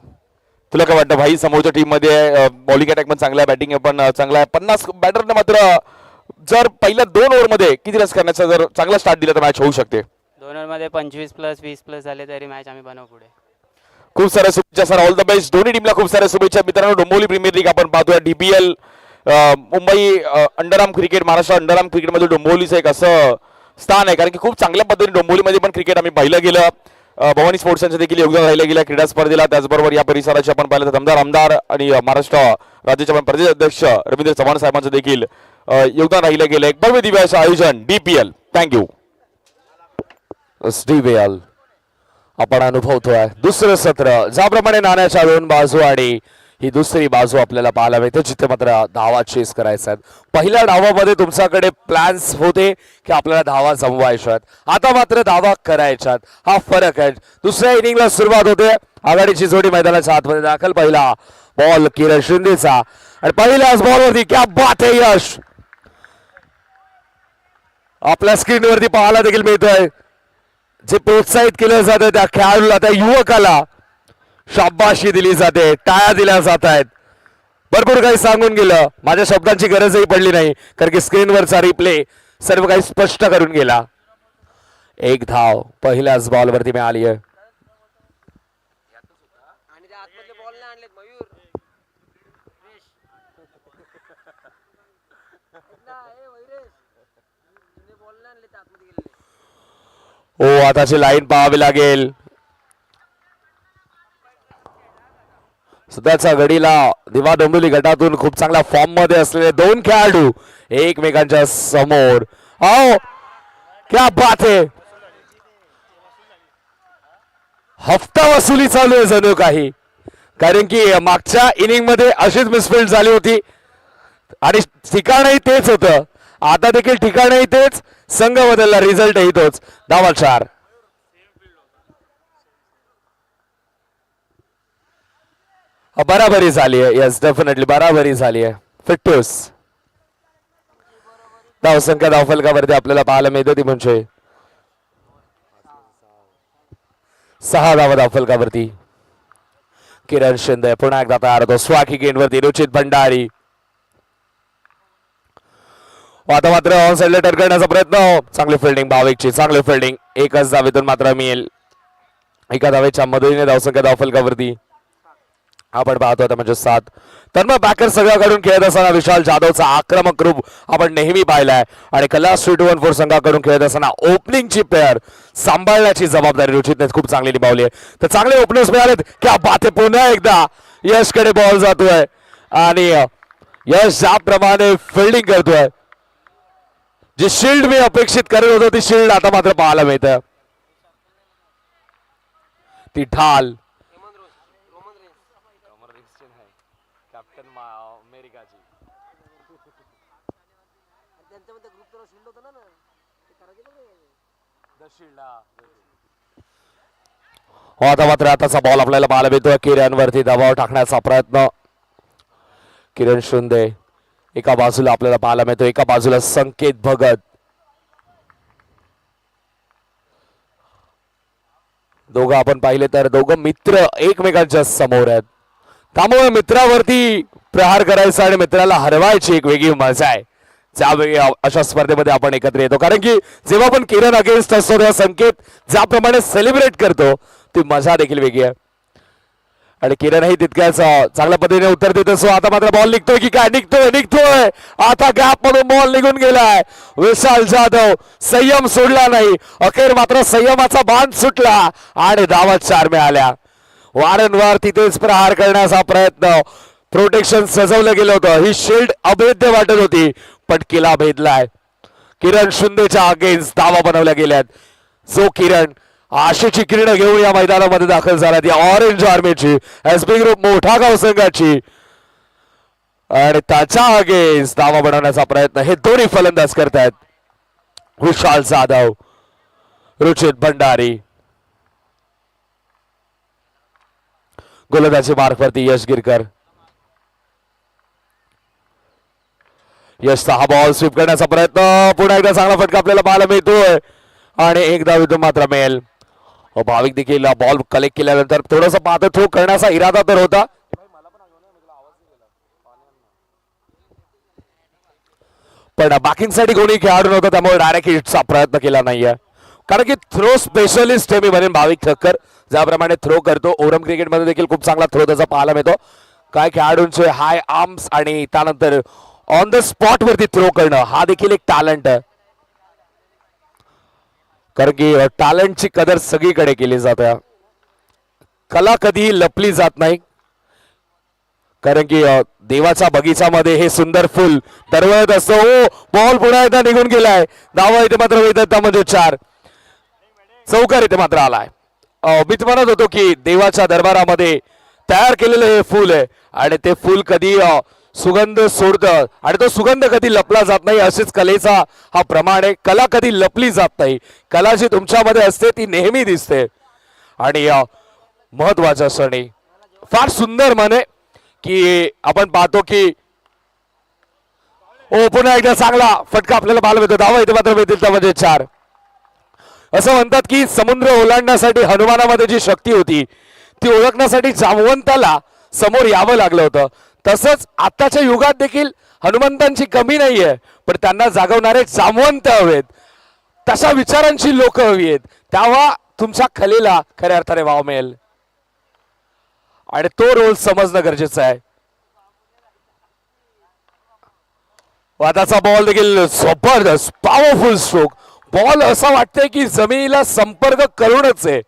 तुला काय वाटतं भाई समोरच्या टीम मध्ये बॉलिंग अटॅक पण चांगला आहे बॅटिंग पण चांगला आहे 50 बॅटरने मात्र जर पहिल्या 2 ओव्हरमध्ये किती रन्स करण्याचा जर चांगला स्टार्ट दिला तर मॅच होऊ शकते. 2 ओव्हरमध्ये 25+ 20+ झाले तरी मॅच आम्ही बनवू पुढे. खूप साऱ्या शुभेच्छा सर. All the best. दोन्ही टीमला खूप साऱ्या शुभेच्छा. मित्रांनो डोंबिवली प्रीमियर लीग आपण पाहतोय DPL Mumbai underarm cricket Maharashtra underarm क्रिकेटमध्ये डोंबिवलीचं एक असं स्थान आहे कारण की खूप चांगल्या पद्धतीने डोंबिवलीमध्ये पण क्रिकेट आम्ही पाहिलं गेलं. भवानी स्पोर्ट्स यांचं देखील योगदान राहिलं गेलं क्रीडा स्पर्धेला. त्याचबरोबर या परिसराचे आपण पाहिलं तर आमदार आणि महाराष्ट्र राज्याचे पण प्रदेश अध्यक्ष रवींद्र चव्हाण साहेबांचं देखील योगदान राहिलं गेलं. एक भव्य दिव्य असं आयोजन DPL. थँक्यू DPL आपण अनुभवतोय. दुसरं सत्र ज्याप्रमाणे नाण्याच्या 2 बाजू आणि ही दुसरी बाजू आपल्याला पाहायला मिळते जिथे मात्र धावा चेस करायचा आहेत. पहिल्या धावामध्ये तुमच्याकडे प्लॅन्स होते की आपल्याला धावा जमवायच्या आहेत. आता मात्र धावा करायच्यात. हा फरक आहे. दुसऱ्या इनिंगला सुरुवात होते. आघाडीची जोडी मैदानाच्या आतमध्ये दाखल. पहिला बॉल किरण शिंदेचा आणि पहिल्याच बॉलवरती क्या बात आहे यश. आपल्या स्क्रीनवरती पाहायला देखील मिळतोय जे प्रोत्साहित केलं जातं त्या खेळाडूला त्या युवकाला शाबाशी दिली जाते. टाळ्या दिल्या जात आहेत. भरपूर काही सांगून गेलं. माझ्या शब्दांची गरजही पडली नाही कारण की स्क्रीनवरचा रिप्ले सर्व काही स्पष्ट करून गेला. एक धाव पहिल्याच बॉलवरती मिळाली आहे. हो आताची लाईन पाहावी लागेल. सध्याच्या घडीला दिवा डोंबिवली गटातून खूप चांगल्या फॉर्म मध्ये असलेले 2 खेळाडू एकमेकांच्या समोर. आओ क्या बात है. हफ्ता वसुली चालू आहे जणू काही कारण की मागच्या इनिंग मध्ये अशीच मिसफिल्ड झाली होती आणि ठिकाणही तेच होतं. आता देखील ठिकाणही तेच. संघ बदलला रिझल्टही तोच. धावा 4. बराबरी झाली आहे. येस डेफिनेटली बराबरी झाली आहे. फिट्टूस धावसंख्या धावफलकावरती आपल्याला पाहायला मिळते ती म्हणजे 6 धावा धावफलकावरती. किरण शिंदे पुन्हा एकदा तयार होतो. स्वाकी गेंदवरती रुचित भंडारी. आता मात्र ऑन साइडला टर्कण्याचा प्रयत्न. चांगली फिल्डिंग भाविकची चांगली फिल्डिंग. एकच धावेतून मात्र मिळेल. एका धावेच्या मदतीने धावसंख्या धावफलकावरती आपण पाहतो आता म्हणजे 7. तर मग बॅकर सगळ्याकडून खेळत असताना विशाल जाधवचा आक्रमक रूप आपण नेहमी पाहिलाय आणि कला स्ट्रीट 1-4 संघाकडून खेळत असताना ओपनिंगची पेअर सांभाळण्याची जबाबदारी रुचितने खूप चांगली निभावली आहे. तर चांगले ओपनर्स मिळालेत. क्या बात आहे. पुन्हा एकदा यशकडे बॉल जातोय आणि यश ज्याप्रमाणे फिल्डिंग करतोय, जी शिल्ड मी अपेक्षित करत होतो ती शिल्ड आता मात्र पाहायला मिळतं. ती ढाल त्यांच्यामध्ये ग्रुप तर शिल्ड होतं ना ते करायचे हो. आता मात्र आताचा बॉल आपल्याला पाहायला मिळतोय. किरण वरती दबाव टाकण्याचा प्रयत्न. किरण शिंदे एका बाजूला आपल्याला पाहायला मिळतो, एका बाजूला संकेत भगत. दोघं आपण पाहिले तर दोघं मित्र एकमेकांच्या समोर आहेत. त्यामुळे मित्रावरती प्रहार करायचा आणि मित्राला हरवायची एक वेगळी मजा आहे. त्यावेळी अशा स्पर्धेमध्ये आपण एकत्र येतो, कारण की जेव्हा आपण किरण अगेन्स्ट असतो तेव्हा संकेत ज्याप्रमाणे सेलिब्रेट करतो ती मजा देखील वेगळी आहे. आणि किरणही तितक्याच चांगल्या पद्धतीने उत्तर देत असो. आता मात्र बॉल निघतोय की काय? निघतोय. आता गॅप मधून बॉल निघून गेलाय. विशाल जाधव संयम सोडला नाही. अखेर मात्र संयमाचा बांध सुटला आणि धावा 4 मिळाल्या. वारंवार तिथेच प्रहार करण्याचा प्रयत्न. प्रोटेक्शन सजवलं गेलं होतं. ही शिल्ड अभेद्य वाटत होती पण किला भेदलाय. किरण शिंदेच्या अगेन्स्ट धावा बनवल्या गेल्यात. जो किरण आशेची किरण घेऊन या मैदानामध्ये दाखल झाला ती ऑरेंज आर्मीची एसबी ग्रुप मोठा गाव संघाची, आणि त्याच्या अगेन्स्ट धावा बनवण्याचा प्रयत्न हे दोन्ही फलंदाज करतायत. विशाल जाधव, रुचित भंडारी. गोलंदाजी मार्कवरती यश गिरकर. यशचा हा बॉल स्वीप करण्याचा प्रयत्न. पुन्हा एकदा चांगला फटका आपल्याला पाहायला मिळतोय आणि एक धावेतून मात्र मिळेल. भाविक देखील बॉल कलेक्ट केल्यानंतर थोडस पाहतो थ्रो करण्याचा इरादा तर होता, पण बाकींसाठी कोणी खेळाडू नव्हता त्यामुळे डायरेक्ट हिटचा प्रयत्न केला नाहीये. कारण की थ्रो स्पेशलिस्ट हे मी म्हणेन भाविक ठक्कर ज्याप्रमाणे थ्रो करतो. ओरम क्रिकेटमध्ये देखील खूप चांगला थ्रो त्याचा पाहायला मिळतो. काय खेळाडूंचे हाय आर्म्स आणि त्यानंतर ऑन द स्पॉट वरती थ्रो करणं हा देखील एक टॅलेंट आहे. कारण की टॅलेंटची कदर सगळीकडे केली जाते. कला कधी लपली जात नाही, कारण की देवाच्या बगीचामध्ये हे सुंदर फुल दरवळत असतो. बॉल पुन्हा एकदा निघून गेलाय. धावा इथे मात्र मिळतात म्हणजे 4. चौकार इथे मात्र आलाय. मी म्हणत होतो की देवाच्या दरबारामध्ये तयार केलेलं हे फुल आहे आणि ते फुल कधी सुगंध सोडतं आणि तो सुगंध कधी लपला जात नाही. असेच कलेचा हा प्रमाण आहे. कला कधी लपली जात नाही. कला जी तुमच्यामध्ये असते ती नेहमी दिसते. आणि महत्वाच्या क्षणी फार सुंदर म्हणे की आपण पाहतो की पुन्हा एकदा चांगला फटका आपल्याला पाहायला मिळतो. धावा इथे मात्र मिळतील त्यामध्ये 4. असं म्हणतात की समुद्र ओलांडण्यासाठी हनुमानामध्ये जी शक्ती होती ती ओळखण्यासाठी जामवंताला समोर यावं लागलं होतं. तसंच आताच्या युगात देखील हनुमंतांची कमी नाहीये, पण त्यांना जागवणारे जामवंत हवेत. तशा विचारांची लोक हवी आहेत. तेव्हा तुमच्या कलेला खऱ्या अर्थाने वाव मिळेल आणि तो रोल समजणं गरजेचं आहे. वादाचा बॉल देखील जबरदस्त पॉवरफुल स्ट्रोक. बॉल असं वाटतंय की जमिनीला संपर्क करूनच आहे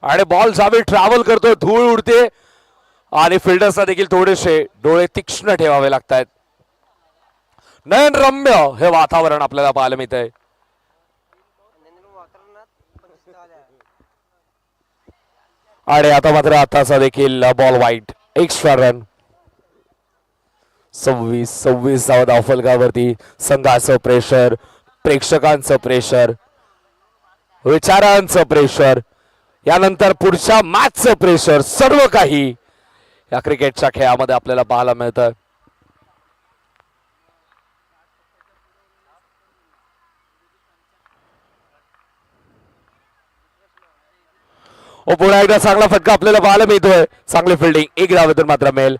आणि बॉल ज्यावेळी ट्रॅव्हल करतोय धूळ उडते आणि फिल्डर्सला देखील थोडेसे डोळे तीक्ष्ण ठेवावे लागतात. नयनरम्य हे वातावरण आपल्याला पाहायला मिळतंय. आणि आता मात्र आताचा देखील बॉल वाईट. Extra run. 26 धावफलकावरती संघाचं प्रेशर, प्रेक्षकांचं प्रेशर, विचारांचं प्रेशर, यानंतर पुढच्या मॅचचं प्रेशर, सर्व काही या क्रिकेटच्या खेळामध्ये आपल्याला पाहायला मिळतं. पुन्हा एकदा चांगला फटका आपल्याला पाहायला मिळतोय. चांगली फिल्डिंग. एक धावेतून मात्र मिळेल.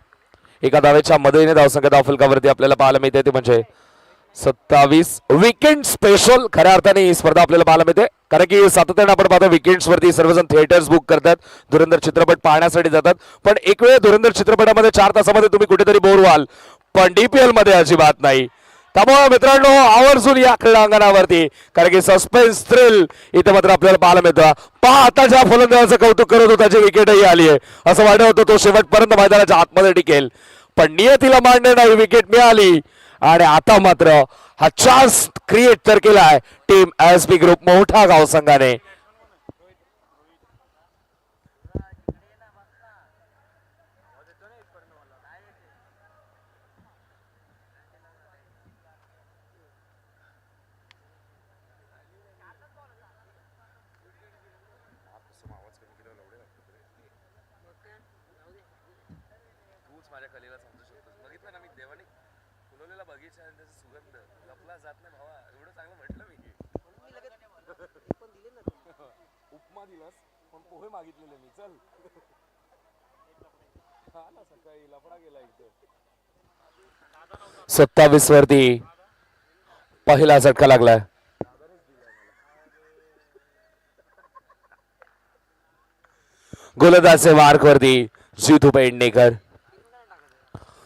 एका धावेच्या मदतीने धावसंख्या धावफलकावरती आपल्याला पाहायला मिळते ते म्हणजे 27 वीकेंड स्पेशल खऱ्या अर्थाने ही स्पर्धा आपल्याला पाहायला मिळते कारण की सातत्याने आपण पाहतो वीकेंड्स वरती सर्वजण थिएटर्स बुक करतात धुरंधर चित्रपट पाहण्यासाठी जातात पण एक वेळ धुरंधर चित्रपटामध्ये 4 तासामध्ये तुम्ही कुठेतरी बोर व्हाल पण डीपीएल मध्ये अजिबात नाही त्यामुळे मित्रांनो आवर्जून या क्रीडांगणावरती कारण की सस्पेन्स थ्रिल इथे मात्र आपल्याला पाहायला मिळतं पहा आता ज्या फलंदाजाचं कौतुक करत होता त्याची विकेटही आली आहे असं वाटत होतं तो शेवटपर्यंत मैदानाच्या आतमध्ये टिकेल पण नियतीला मान्य नाही विकेट मिळाली आणि आता मात्र हा चान्स क्रिएट तर केलाय टीम एसबी ग्रुप मोठा गाव संघाने माझ्या कलेला समजू शकतो बघितलं ना मी देवाने फुलवलेला बगीचा आणि त्याचा सुगंध लपला जात नाही भावा एवढं चांगलं म्हटलं मी उपमा दिलास पण पोहे मागितलेले मी चल हा ना सकाळी लफडा गेला इथे 27 वरती पहिला झटका लागलाय गोलंदाज मार्क वरती जितू पेडणेकर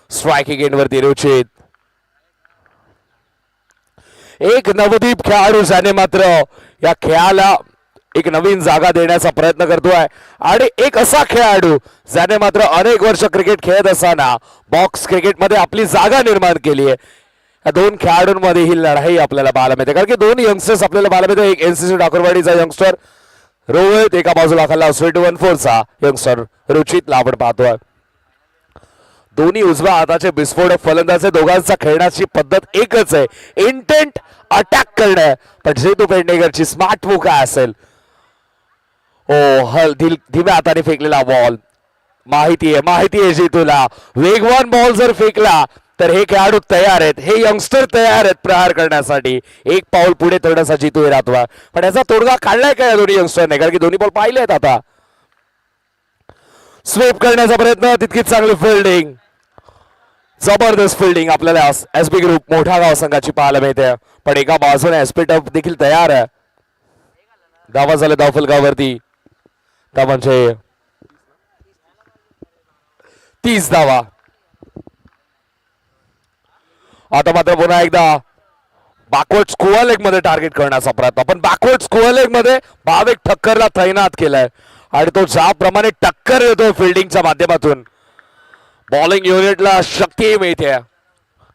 स्ट्राइकिंग एंड वरती रुचित एक नवदीप खेळाडू ज्याने मात्र या खेळाला एक नवीन जागा देण्याचा प्रयत्न करतोय आणि एक असा खेळाडू ज्याने मात्र अनेक वर्ष क्रिकेट खेळत असताना बॉक्स क्रिकेटमध्ये आपली जागा निर्माण केली आहे या दोन खेळाडूंमध्ये ही लढाई आपल्याला पाहायला मिळते कारण की दोन यंगस्टर्स आपल्याला पाहायला मिळते एक एनसीसी ठाकूरवाडीचा यंगस्टर रोहित एका बाजूला खाल्ला स्वीट 14चा यंगस्टर रुचितला आपण पाहतोय दोन्ही उजव्या हाताचे विस्फोटक फलंदाज दोघांचा खेळण्याची पद्धत एकच आहे इंटेंट अटॅक करणं पण जितू पेडणेकरची स्मार्ट मूव्ह काय असेल धीम्या हाताने फेकलेला बॉल माहिती आहे जितूला वेगवान बॉल जर फेकला तर हे खेळाडू तयार आहेत हे यंगस्टर तयार आहेत प्रहार करण्यासाठी एक पाऊल पुढे तरण्याचा जितू राहतोय पण याचा तोडगा काढलाय का या दोन्ही यंगस्टरने कारण की दोन्ही बॉल पाहिले आहेत आता स्वीप करण्याचा प्रयत्न तितकीच चांगली फिल्डिंग जबरदस्त फिल्डिंग आपल्याला एसबी ग्रुप मोठा गाव संघाची पाहायला मिळते पण एका बाजूने एसपी टफ देखील तयार आहे धावा झाले धावफलकावरती त्या म्हणजे 30 धावा आता मात्र पुन्हा एकदा बॅकवर्ड स्कोअर लेग मध्ये टार्गेट करण्याचा प्रयत्न पण बॅकवर्ड स्कोअर लेग मध्ये भावेक ठक्करला तैनात केलाय आणि तो ज्याप्रमाणे टक्कर देतोय फिल्डिंगच्या माध्यमातून बॉलिंग युनिटला शक्ती मिळते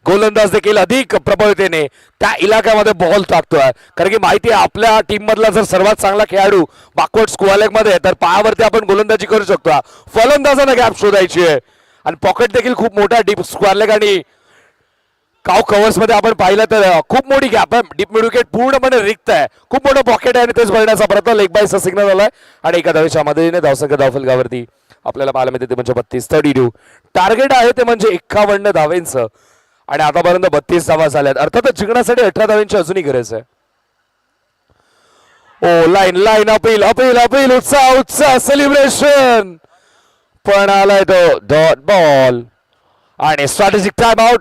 गोलंदाज देखील अधिक प्रबळतेने त्या इलाक्यामध्ये बॉल टाकतोय कारण की माहिती आहे आपल्या टीम मधला जर सर्वात चांगला खेळाडू बॅकवर्ड स्कोअर लेग मध्ये तर पायावरती आपण गोलंदाजी करू शकतो फलंदाजांना गॅप शोधायची आहे आणि पॉकेट देखील खूप मोठा डीप स्क्वेअर लेग आणि काव कव्हर्स मध्ये आपण पाहिलं तर खूप मोठी गॅप आहे डीप मिड विकेट पूर्णपणे रिक्त आहे खूप मोठं पॉकेट आहे आणि तेच भरण्याचा प्रयत्न लेग बायचा सिग्नल आलाय आणि एका धावेच्या मदतीने धावसंख्या धावफलकावरती आपल्याला पाहायला मिळते ते म्हणजे 32 टार्गेट आहे ते म्हणजे 51 धावेंचं आणि आतापर्यंत 32 धावा झाल्यात अर्थातच जिंकण्यासाठी 18 धावेंची अजूनही गरज आहे ओ लाईन अपील उत्साह सेलिब्रेशन पण आलाय तो डॉट बॉल आणि स्ट्रॅटेजिक टाइम आउट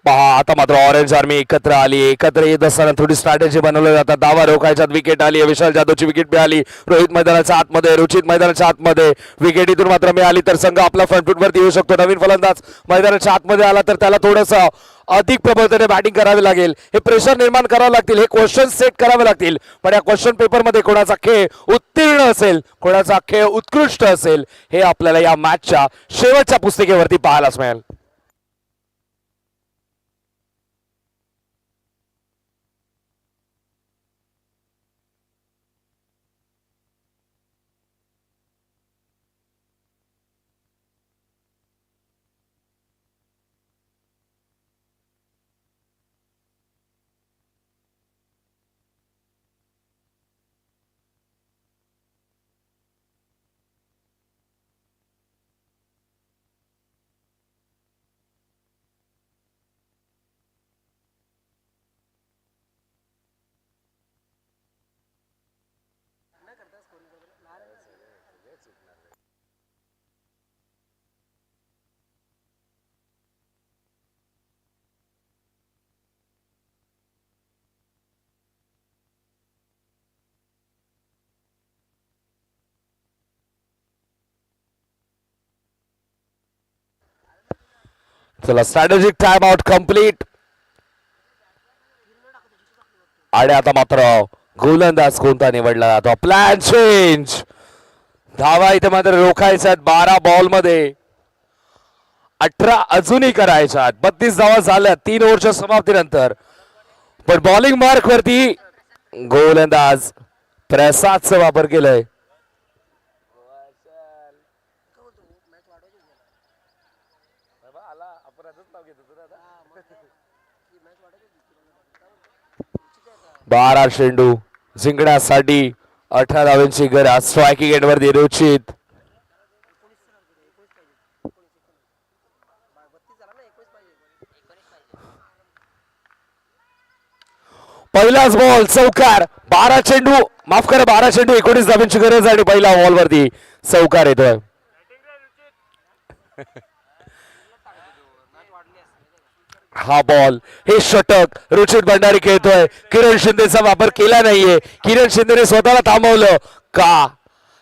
पहा आता मात्र ऑरेंज आर्मी एकत्र येत असताना थोडी स्ट्रॅटेजी बनवली जातात दावा रोखायच्यात विकेट आली विशाल जाधवची विकेट मिळाली रोहित मैदानाच्या आतमध्ये रुचित मैदानाच्या आतमध्ये विकेट इथून मात्र मिळाली तर संघ आपला फ्रंटफूट वरती येऊ शकतो नवीन फलंदाज मैदानाच्या आतमध्ये आला तर त्याला थोडंसं अधिक प्रबळतेने बॅटिंग करावी लागेल हे प्रेशर निर्माण करावं लागतील हे क्वेश्चन सेट करावे लागतील पण या क्वेश्चन पेपरमध्ये कोणाचा खेळ उत्तीर्ण असेल कोणाचा खेळ उत्कृष्ट असेल हे आपल्याला या मॅचच्या शेवटच्या पुस्तिकेवरती पाहायलाच मिळेल चला स्ट्रॅटेजिक टाइम आउट कम्प्लीट. आणि आता मात्र गोलंदाज कोणता निवडला जातो. Plan change. धावा इथे मात्र रोखायच्या आहेत 12 बॉल मध्ये. 18 अजूनही करायच्या आहेत. 32 धावा झाल्या 3 ओव्हरच्या समाप्तीनंतर. पण बॉलिंग मार्क वरती गोलंदाज प्रसादचा वापर केलाय. बारा चेंडू जिंकण्यासाठी 18 धावांची गरज. स्ट्रायकिंग एंडवरती रुचित. पहिलाच बॉल चौकार. 12 चेंडू माफ करा 12 चेंडू 19 धावांची गरज आणि पहिला बॉल वरती चौकार येतोय. हा बॉल हे षटक रुचित भंडारी खेळतोय. किरण शिंदेचा वापर केला नाहीये. किरण शिंदेने स्वतःला थांबवलं का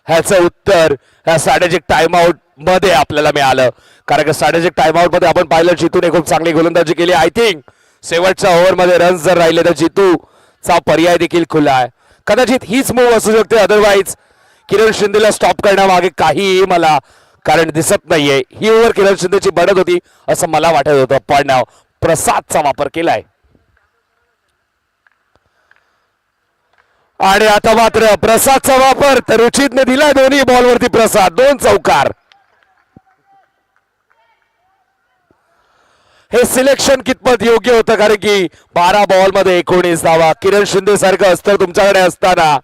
ह्याचं उत्तर ह्या स्ट्रॅटेजिक टाइम आउट मध्ये आपल्याला मिळालं. कारण की स्ट्रॅटेजिक टाइम आउट मध्ये आपण पाहिलं जितूने खूप चांगली गोलंदाजी केली. आय थिंक शेवटच्या ओव्हर मध्ये रन्स जर राहिले तर जितूचा पर्याय देखील खुला आहे. कदाचित हीच मूव असू शकते. अदरवाईज किरण शिंदेला स्टॉप करण्यामागे काहीही मला कारण दिसत नाहीये. ही ओव्हर किरण शिंदेची बनत होती असं मला वाटत होतं. पण प्रसादचा वापर केलाय. आणि आता मात्र प्रसादचा वापर तर रुचितने दिलाय दोन्ही बॉलवरती प्रसाद. 2 चौकार. हे सिलेक्शन कितपत योग्य होतं कारण की 12 बॉल मध्ये 19 धावा. किरण शिंदे सारखं अस्तर तुमच्याकडे असताना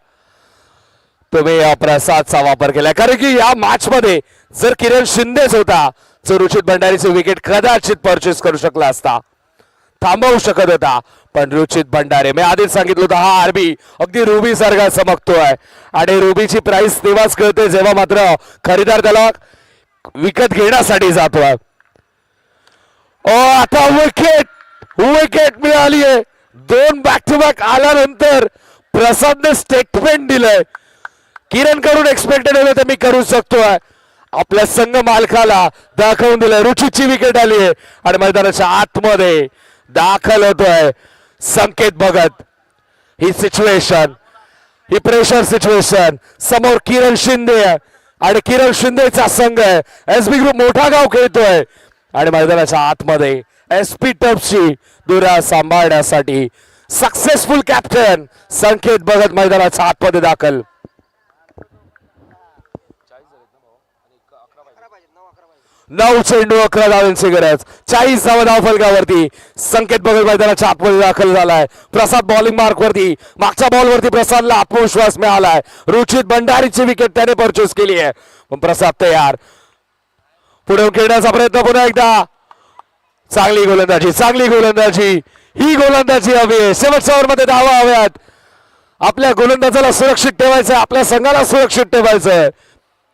तुम्ही प्रसादचा वापर केलाय. कारण की या मॅच मध्ये जर किरण शिंदेच होता तर रुचित भंडारीचे विकेट कदाचित परचेस करू शकला असता. थांबवू शकत होता. पण रुचित भंडारे मी आधीच सांगितलं होतं हा आरबी अगदी रुबी सारखा चमकतोय. आणि रुबीची प्राइस तेव्हाच कळते जेव्हा मात्र खरेदीदार त्याला विकत घेण्यासाठी जातोय. आता विकेट मिळाली आहे. 2 बॅक टू बॅक आल्यानंतर प्रसादने स्टेटमेंट दिलंय. किरण कडून एक्सपेक्टेड होतं तर मी करू शकतोय. आपल्या संघ मालकाला दाखवून दिलंय. रुचितची विकेट आली आहे आणि मैदानाच्या आतमध्ये दाखल होतोय संकेत भगत. ही सिच्युएशन ही प्रेशर सिच्युएशन समोर किरण शिंदे आणि किरण शिंदेचा संघ आहे. एसबी ग्रुप मोठा गाव खेळतोय आणि मैदानाच्या आतमध्ये एसपी टफची दुरा सांभाळण्यासाठी सक्सेसफुल कॅप्टन संकेत भगत मैदानाच्या आतमध्ये दाखल. 9 चेंडू 11 धावांची गरज. 40 धावा धावफलकावरती संकेत भगत मैदानाच्या आतमध्ये दाखल झालाय. प्रसाद बॉलिंग मार्क वरती. मागच्या बॉल वरती प्रसादला आत्मविश्वास मिळालाय. रुचित भंडारीची विकेट त्याने परचेस केली आहे. पण प्रसाद तयार पुढे खेळण्याचा प्रयत्न पुन्हा एकदा. चांगली गोलंदाजी ही गोलंदाजी हवी आहे. शेवटच्या ओव्हर मध्ये धावा हव्यात. आपल्या गोलंदाजाला सुरक्षित ठेवायचं. आपल्या संघाला सुरक्षित ठेवायचं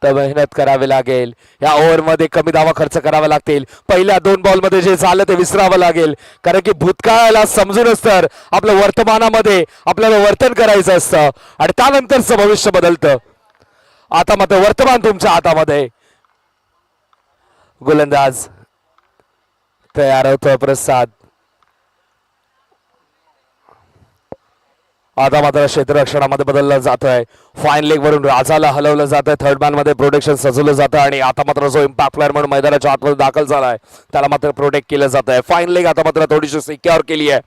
तर मेहनत करावी लागेल. या ओव्हर मध्ये कमी धावा खर्च करावा लागतील. पहिल्या 2 बॉल मध्ये जे झालं ते विसरावं लागेल. कारण की भूतकाळाला समजूनच तर आपलं वर्तमानामध्ये आपल्याला वर्तन करायचं असतं आणि त्यानंतरच भविष्य बदलतं. आता मात्र वर्तमान तुमच्या हातामध्ये. गोलंदाज तयार होतोय प्रसाद. आता मात्र क्षेत्ररक्षणामध्ये बदललं जातोय. फाईन लेग वरून राजाला हलवलं जातंय. थर्ड मॅन मध्ये प्रोटेक्शन सजवलं जातं आणि आता मात्र जो इम्पॅक्ट प्लेअर म्हणून मैदानाच्या आतमध्ये दाखल झालाय त्याला मात्र प्रोटेक्ट केलं जातंय. फाईन लेग आता मात्र थोडीशी सिक्युअर केली आहे.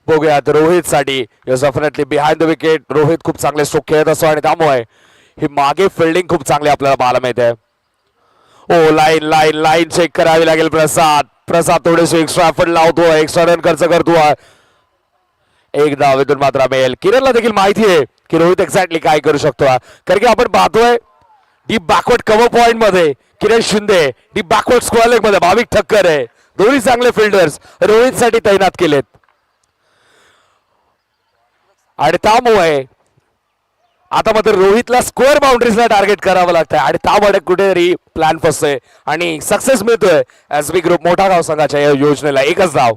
बघूयात रोहित साठी definitely behind the wicket. Rohit खूप चांगले स्ट्रोक खेळत असतो आणि त्यामुळे ही मागे फिल्डिंग खूप चांगली आपल्याला पाहायला मिळते. ओ लाईन चेक करावी लागेल. प्रसाद थोडेसे एक्स्ट्रा एफर्ट लावतोय. एक्स्ट्रा रन खर्च करतोय. 1 धावेतून मात्र मिळेल. किरणला देखील माहिती आहे की रोहित एक्झॅक्टली काय करू शकतो. कारण की आपण पाहतोय डीप बॅकवर्ड कव्हर पॉइंट मध्ये Kiran Shinde, deep backward square leg मध्ये भाविक ठक्कर आहे. दोन्ही चांगले फिल्डर्स रोहित साठी तैनात केलेत आणि त्यामुळे आता मात्र रोहितला स्क्वेअर बाउंड्रीजला टार्गेट करावं लागतंय आणि त्यामुळे कुठेतरी प्लॅन फसतोय आणि सक्सेस मिळतोय एसबी ग्रुप मोठा गाव संघाच्या या योजनेला. 1च धाव.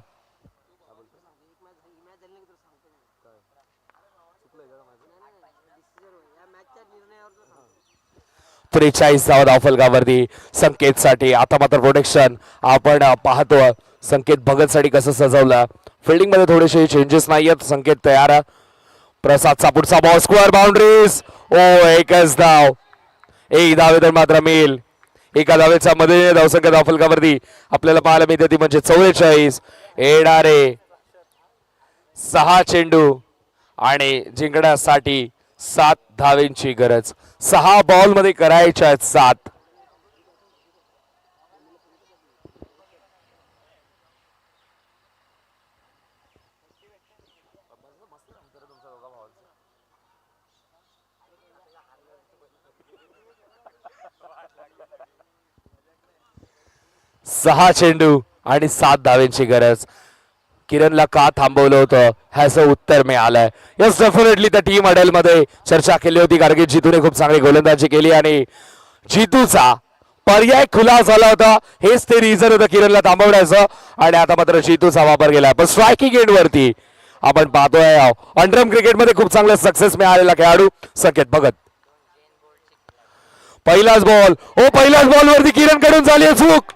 43 धावा धावफलकावरती संकेतसाठी. आता मात्र प्रोटेक्शन आपण पाहतो संकेत भगत साठी कसं सजवलं. फिल्डिंग मध्ये थोडेसे चेंजेस नाहीयेत. संकेत तयार. प्रसादचा पुढचा बॉल स्क्वेअर बाउंड्रीज. ओ एकच धाव. एक धाव तर मात्र मिळेल. एका धावेच्या मध्ये धावसंख्या धावफलकावरती आपल्याला पाहायला मिळते ती म्हणजे 44. येणारे 6 चेंडू आणि जिंकण्यासाठी 7 धावेंची गरज. 6 बॉल मध्ये करायच्या आहेत 7. सहा चेंडू आणि 7 धावेंची गरज. किरणला का थांबवलं होतं ह्याचं उत्तर मिळालंय. यस डेफिनेटली त्या टीम अडेल मध्ये चर्चा केली होती कारण की जितूने खूप चांगली गोलंदाजी केली आणि जितूचा पर्याय खुला झाला होता. हेच ते रिझन होतं किरणला थांबवण्याचं आणि आता मात्र जितूचा वापर केलाय. पण स्ट्रायकिंग एंड वरती आपण पाहतोय अंडरम क्रिकेटमध्ये खूप चांगला सक्सेस मिळालेला खेळाडू संकेत भगत. पहिलाच बॉल. पहिल्याच बॉल वरती किरण कडून झाली चूक.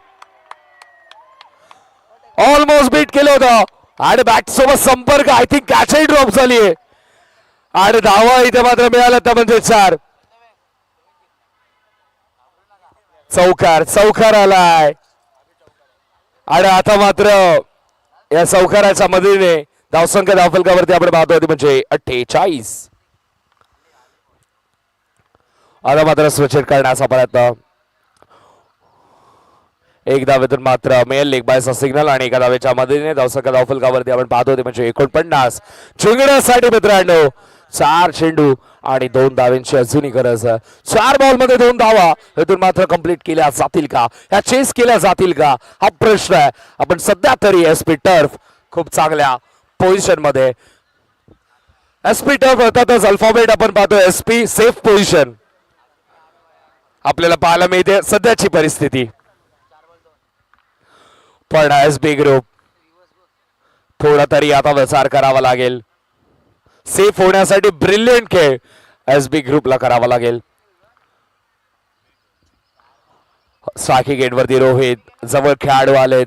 ऑलमोस्ट बीट केलं होतं आणि बॅट सोबत संपर्क. आय थिंक कॅचही ड्रॉप झाली आहे आणि धावा इथे मात्र मिळाला तर म्हणजे 4. चौकार आलाय आणि आता मात्र या चौकाराच्या मदतीने धावसंख्या धावफलकावरती आपण पाहतो ती म्हणजे 48. आता मात्र स्वच्छट करण्याचा प्रयत्न. एक धावेतून मात्र मेल लेग बायचा सिग्नल आणि एका धावेच्या मदतीने धावसंख्या धावफलकावरती आपण पाहतो ते म्हणजे 49. जिंकण्यासाठी मित्रांनो 4 चेंडू आणि 2 धावेंची अजूनही गरज. 4 बॉल मध्ये 2 धावा हेतून मात्र कंप्लीट केल्या जातील का, ह्या चेस केल्या जातील का हा प्रश्न आहे. आपण सध्या तरी एसपी टर्फ खूप चांगल्या पोझिशन मध्ये. एसपी टर्फ अर्थातच अल्फाबेट आपण पाहतो एसपी सेफ पोझिशन आपल्याला पाहायला मिळते सध्याची परिस्थिती. पण एसबी ग्रुप थोडा तरी आता विचार करावा लागेल. सेफ होण्यासाठी ब्रिलियंट खेळ एसबी ग्रुपला करावा लागेल. स्ट्रायकिंग एंडवरती रोहित जवळ खेळाडू आलेत.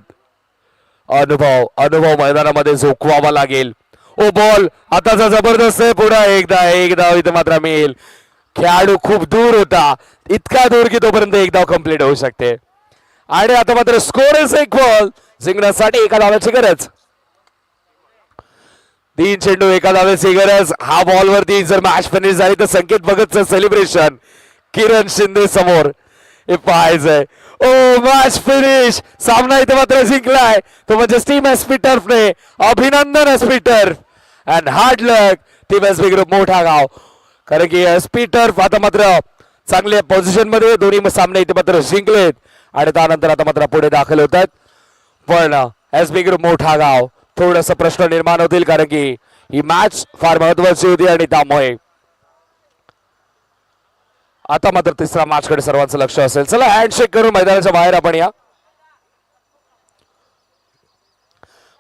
अनुभव मैदानामध्ये झोकवावा लागेल. बॉल आताचा जबरदस्त आहे. पुढे एक धाव इथे मात्र मिळेल. खेळाडू खूप दूर होता, इतका दूर की तोपर्यंत एक धाव कंप्लीट होऊ शकते आणि आता मात्र स्कोर एक बॉल. जिंकण्यासाठी एका धावाची गरज. 3 चेंडू एका धावेची गरज. हा बॉल वरती जर मॅच फिनिश झाली तर संकेत भगतचं सेलिब्रेशन किरण शिंदे समोर हे पाहायचंय. Match finish. सामना इथे मात्र जिंकलाय तो म्हणजे टीम एसपी टर्फने. अभिनंदन SP turf and hard luck team SP group मोठा गाव. कारण की एसपी टर्फ आता मात्र चांगल्या पोझिशन मध्ये दोन्ही सामने इथे मात्र जिंकलेत आणि त्यानंतर आता मात्र पुढे दाखल होत आहेत. पण एसबी ग्रुप मोठा गाव थोडस प्रश्न निर्माण होतील कारण की ही मॅच फार महत्वाची होती आणि त्यामुळे आता मात्र तिसरा मॅच कडे सर्वांचं लक्ष असेल. चला हँडशेक करून मैदानाच्या बाहेर आपण या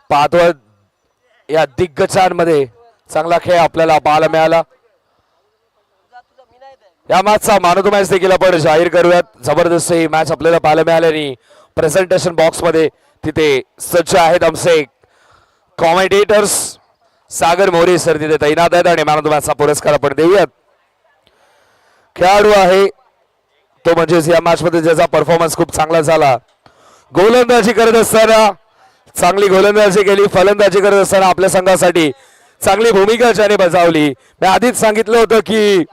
पाहतो. या दिग्गजांमध्ये चांगला खेळ आपल्याला पाहायला मिळाला. या मॅचचा मॅन ऑफ द मॅच देखील आपण जाहीर करूयात. जबरदस्त ही मॅच आपल्याला पाहायला मिळाली. प्रेझेंटेशन बॉक्स मध्ये तिथे सज्ज आहेत आमचे कॉमेंटेटर्स. सागर मोरे सर तिथे तैनात आहेत आणि मॅन ऑफ द मॅचचा पुरस्कार आपण देऊयात. खेळाडू आहे तो म्हणजे या मॅच मध्ये ज्याचा परफॉर्मन्स खूप चांगला झाला. गोलंदाजी करत असताना चांगली गोलंदाजी केली. फलंदाजी करत असताना आपल्या संघासाठी चांगली भूमिका ज्याने बजावली. मी आधीच सांगितलं होतं की